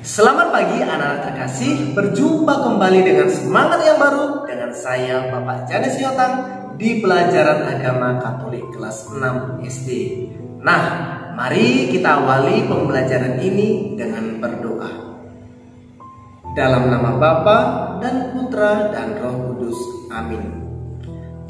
Selamat pagi anak-anak terkasih, berjumpa kembali dengan semangat yang baru dengan saya Bapak Janes Yotang di pelajaran agama Katolik kelas 6 SD. Nah, mari kita awali pembelajaran ini dengan berdoa. Dalam nama Bapa dan Putra dan Roh Kudus. Amin.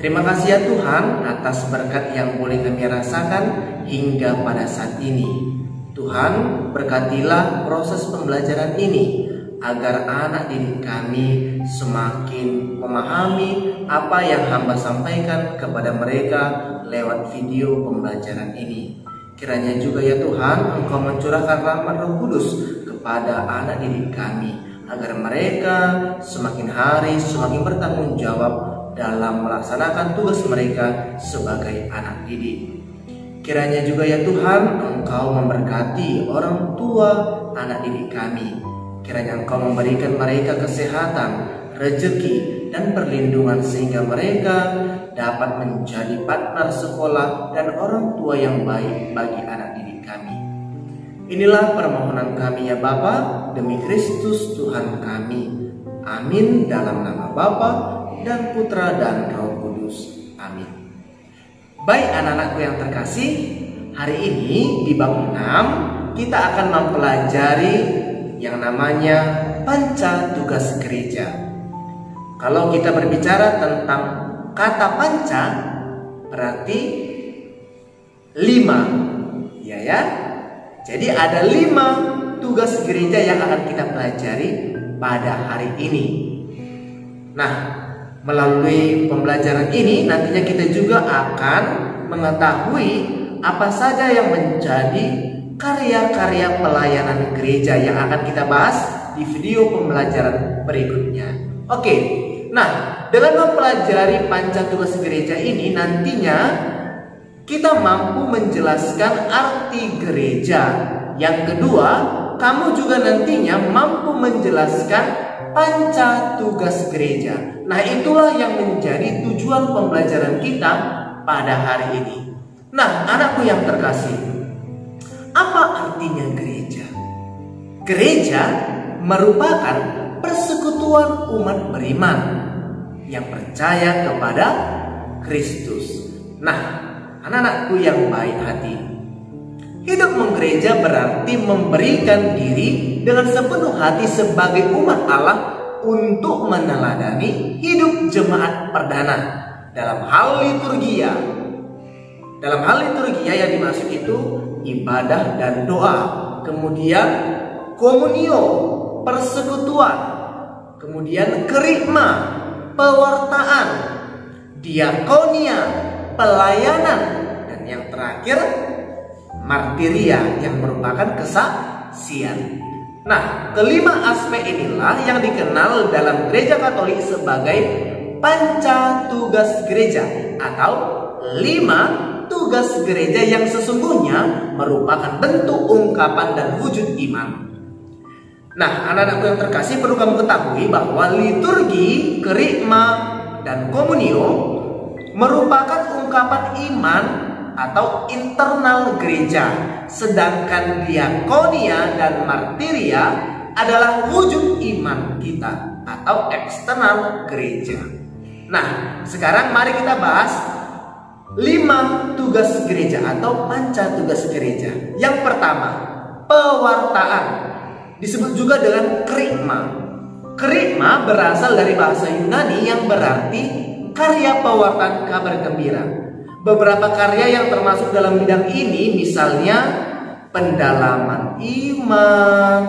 Terima kasih ya Tuhan atas berkat yang boleh kami rasakan hingga pada saat ini. Tuhan, berkatilah proses pembelajaran ini agar anak didik kami semakin memahami apa yang hamba sampaikan kepada mereka lewat video pembelajaran ini. Kiranya juga ya Tuhan, Engkau mencurahkan rahmat Roh Kudus kepada anak didik kami agar mereka semakin hari semakin bertanggung jawab dalam melaksanakan tugas mereka sebagai anak didik. Kiranya juga ya Tuhan, Engkau memberkati orang tua anak didik kami. Kiranya Engkau memberikan mereka kesehatan, rezeki, dan perlindungan sehingga mereka dapat menjadi partner sekolah dan orang tua yang baik bagi anak didik kami. Inilah permohonan kami ya Bapa, demi Kristus Tuhan kami. Amin. Dalam nama Bapa dan Putra dan Roh Kudus. Amin. Baik anak-anakku yang terkasih, hari ini di bab 6 kita akan mempelajari yang namanya panca tugas gereja. Kalau kita berbicara tentang kata panca, berarti 5, ya. Jadi ada 5 tugas gereja yang akan kita pelajari pada hari ini. Nah, melalui pembelajaran ini nantinya kita juga akan mengetahui apa saja yang menjadi karya-karya pelayanan gereja yang akan kita bahas di video pembelajaran berikutnya. Oke, nah dengan mempelajari panca tugas gereja ini nantinya kita mampu menjelaskan arti gereja. Yang kedua, kamu juga nantinya mampu menjelaskan panca tugas gereja. Nah, itulah yang menjadi tujuan pembelajaran kita pada hari ini. Nah, anakku yang terkasih, apa artinya gereja? Gereja merupakan persekutuan umat beriman yang percaya kepada Kristus. Nah, anak-anakku yang baik hati, hidup menggereja berarti memberikan diri dengan sepenuh hati sebagai umat Allah untuk meneladani hidup jemaat perdana dalam hal liturgia. Dalam hal liturgia yang dimaksud itu ibadah dan doa, kemudian komunio, persekutuan, kemudian kerikma, pewartaan, diakonia, pelayanan, dan yang terakhir martiria yang merupakan kesaksian. Nah, kelima aspek inilah yang dikenal dalam gereja Katolik sebagai panca tugas gereja atau 5 tugas gereja yang sesungguhnya merupakan bentuk ungkapan dan wujud iman. Nah, anak-anakku yang terkasih, perlu kamu ketahui bahwa liturgi, kerikma, dan komunio merupakan ungkapan iman atau internal gereja, sedangkan diakonia dan martiria adalah wujud iman kita atau eksternal gereja. Nah, sekarang mari kita bahas 5 tugas gereja atau panca tugas gereja. Yang pertama, pewartaan, disebut juga dengan kerikma. Kerikma berasal dari bahasa Yunani yang berarti karya pewartaan kabar gembira. Beberapa karya yang termasuk dalam bidang ini misalnya pendalaman iman,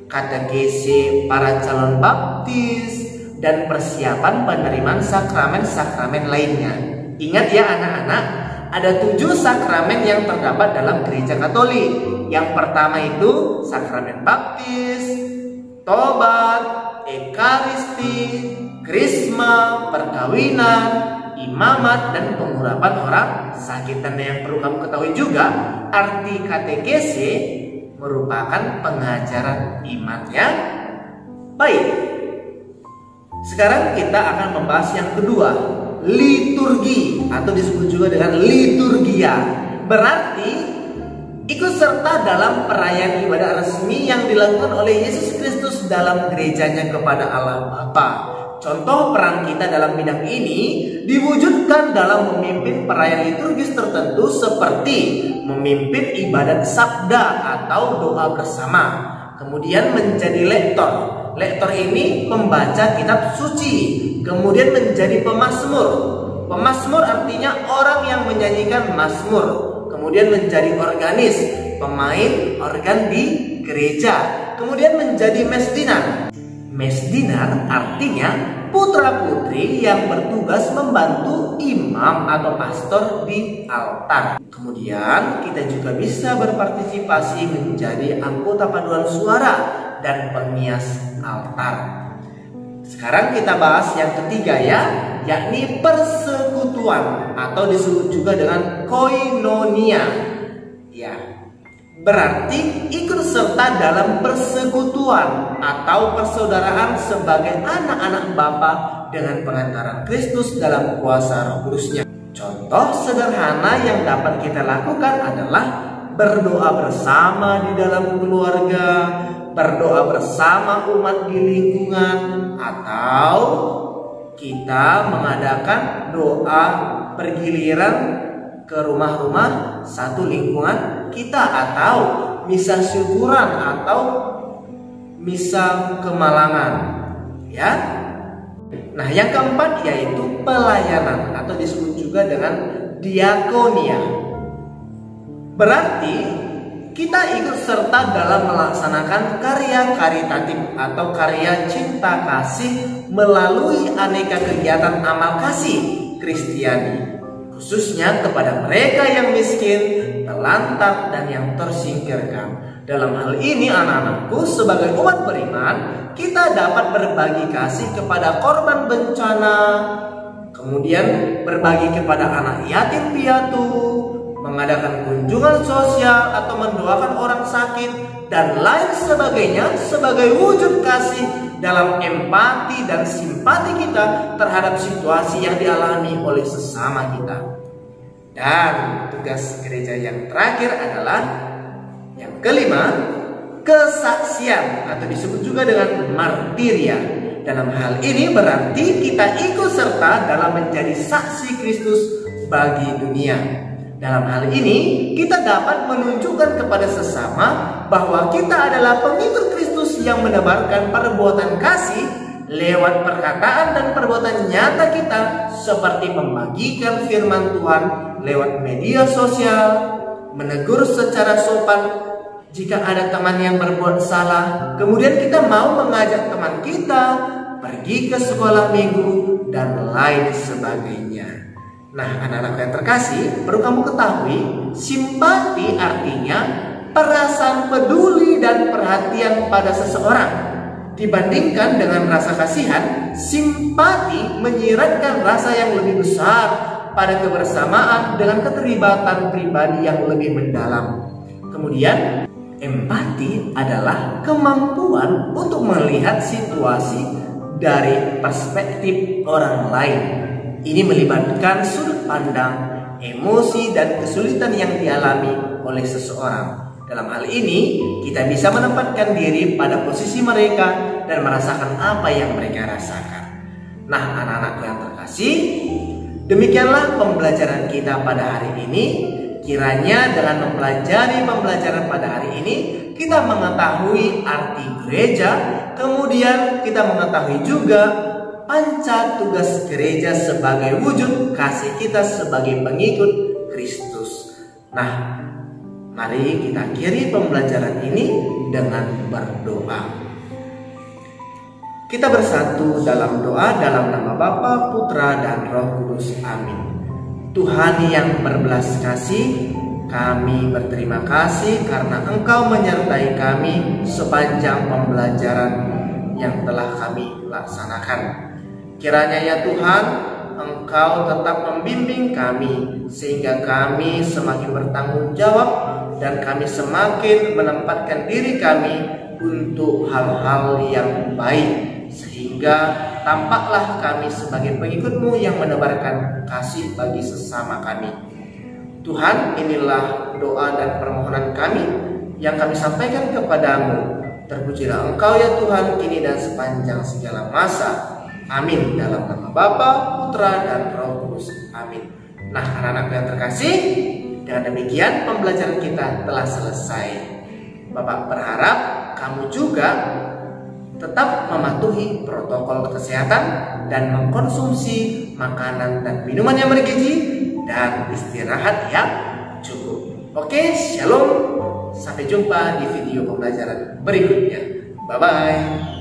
katekesi para calon baptis, dan persiapan penerimaan sakramen-sakramen lainnya. Ingat ya anak-anak, ada 7 sakramen yang terdapat dalam gereja Katolik. Yang pertama itu sakramen baptis, tobat, ekaristi, krisma, perkawinan, imamat, dan pengurapan orang sakit. Dan yang perlu kamu ketahui juga, arti katekese merupakan pengajaran imannya. Baik, sekarang kita akan membahas yang kedua, liturgi atau disebut juga dengan liturgia. Berarti ikut serta dalam perayaan ibadah resmi yang dilakukan oleh Yesus Kristus dalam gerejanya kepada Allah Bapa. Contoh peran kita dalam bidang ini diwujudkan dalam memimpin perayaan liturgis tertentu seperti memimpin ibadat sabda atau doa bersama. Kemudian menjadi lektor. Lektor ini membaca kitab suci. Kemudian menjadi pemazmur. Pemazmur artinya orang yang menyanyikan mazmur. Kemudian menjadi organis, pemain organ di gereja. Kemudian menjadi mesdinar. Mesdinar artinya putra-putri yang bertugas membantu imam atau pastor di altar. Kemudian kita juga bisa berpartisipasi menjadi anggota paduan suara dan pengias altar. Sekarang kita bahas yang ketiga ya, yakni persekutuan atau disebut juga dengan koinonia. Ya, berarti ikut serta dalam persekutuan atau persaudaraan sebagai anak-anak Bapa dengan pengantaran Kristus dalam kuasa Roh Kudus-Nya. Contoh sederhana yang dapat kita lakukan adalah berdoa bersama di dalam keluarga, berdoa bersama umat di lingkungan, atau kita mengadakan doa bergiliran ke rumah-rumah satu lingkungan kita, atau misa syukuran atau misa kemalangan ya. Nah, yang keempat yaitu pelayanan atau disebut juga dengan diakonia. Berarti kita ikut serta dalam melaksanakan karya karitatif atau karya cinta kasih melalui aneka kegiatan amal kasih Kristiani, khususnya kepada mereka yang miskin, telantar, dan yang tersingkirkan. Dalam hal ini anak-anakku, sebagai umat beriman, kita dapat berbagi kasih kepada korban bencana, kemudian berbagi kepada anak yatim piatu, mengadakan kunjungan sosial atau mendoakan orang sakit, dan lain sebagainya sebagai wujud kasih dalam empati dan simpati kita terhadap situasi yang dialami oleh sesama kita. Dan tugas gereja yang terakhir adalah yang kelima, kesaksian atau disebut juga dengan martiria. Dalam hal ini berarti kita ikut serta dalam menjadi saksi Kristus bagi dunia. Dalam hal ini kita dapat menunjukkan kepada sesama bahwa kita adalah pengikut Kristus yang menebarkan perbuatan kasih lewat perkataan dan perbuatan nyata kita, seperti membagikan firman Tuhan lewat media sosial, menegur secara sopan jika ada teman yang berbuat salah, kemudian kita mau mengajak teman kita pergi ke sekolah minggu, dan lain sebagainya. Nah, anak-anak yang terkasih, perlu kamu ketahui, simpati artinya perasaan peduli dan perhatian pada seseorang. Dibandingkan dengan rasa kasihan, simpati menyiratkan rasa yang lebih besar pada kebersamaan dengan keterlibatan pribadi yang lebih mendalam. Kemudian, empati adalah kemampuan untuk melihat situasi dari perspektif orang lain. Ini melibatkan sudut pandang, emosi, dan kesulitan yang dialami oleh seseorang. Dalam hal ini, kita bisa menempatkan diri pada posisi mereka dan merasakan apa yang mereka rasakan. Nah, anak-anakku yang terkasih, demikianlah pembelajaran kita pada hari ini. Kiranya dengan mempelajari pembelajaran pada hari ini, kita mengetahui arti gereja, kemudian kita mengetahui juga panca tugas gereja sebagai wujud kasih kita sebagai pengikut Kristus. Nah, mari kita akhiri pembelajaran ini dengan berdoa. Kita bersatu dalam doa dalam nama Bapa, Putra, dan Roh Kudus. Amin. Tuhan yang berbelas kasih, kami berterima kasih karena Engkau menyertai kami sepanjang pembelajaran yang telah kami laksanakan. Kiranya ya Tuhan, Engkau tetap membimbing kami sehingga kami semakin bertanggung jawab dan kami semakin menempatkan diri kami untuk hal-hal yang baik, sehingga tampaklah kami sebagai pengikut-Mu yang menebarkan kasih bagi sesama kami. Tuhan, inilah doa dan permohonan kami yang kami sampaikan kepadamu. Terpujilah Engkau ya Tuhan, kini dan sepanjang segala masa. Amin. Dalam nama Bapa, Putra, dan Roh Kudus. Amin. Nah, anak-anak yang terkasih, dengan demikian pembelajaran kita telah selesai. Bapak berharap kamu juga tetap mematuhi protokol kesehatan dan mengkonsumsi makanan dan minuman yang bergizi dan istirahat yang cukup. Oke, shalom. Sampai jumpa di video pembelajaran berikutnya. Bye-bye.